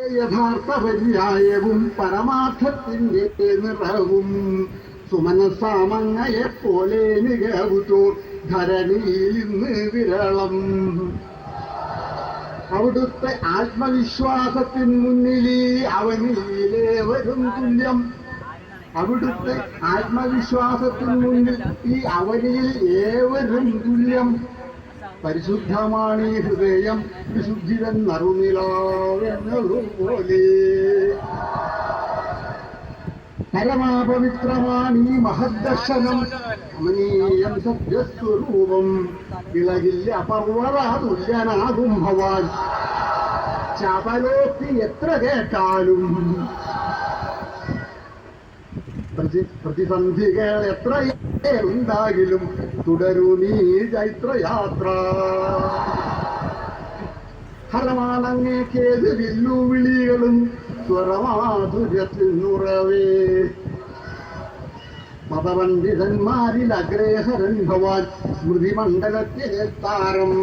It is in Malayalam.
യഥാർത്ഥ പര്യായവും പരമാർത്ഥത്തിന്റെ നിറവും സുമനസാമങ്ങയെ പോലെ മികവുതോർ ധരണിയിൽ ഇന്ന് വിരളം. അവിടുത്തെ ആത്മവിശ്വാസത്തിന് മുന്നിൽ അവനിലേവരും തുല്യം. അവിടുത്തെ ആത്മവിശ്വാസത്തിന് മുന്നിൽ ഈ അവനിൽ ഏവരും തുല്യം. പരിശുദ്ധമാണ് ഈ ഹൃദയം വിശുദ്ധിതൻ നറുനിലാവെന്നതുപോലെ. പരമാപവിത്രമാണ് ഈ മഹദ്ദർശനം അമനീയം സത്യസ്വരൂപം. ഇളകില്ല പർവ്വതാതുല്യനാകും ഭവാൻ. ചപലോക്തി എത്ര കേട്ടാലും പ്രതിസന്ധികൾ എത്രയുണ്ടാകിലും തുടരൂ നീ ചൈത്രയാത്ര. ഹരമാണങ്ങേക്കേത് വെല്ലുവിളികളും സ്വരമാധുര്യത്തിൽ നുറവേ. മതപണ്ഡിതന്മാരിൽ അഗ്രേസരൻ ഭവാൻ സ്മൃതിമണ്ഡലത്തിലെ താരം.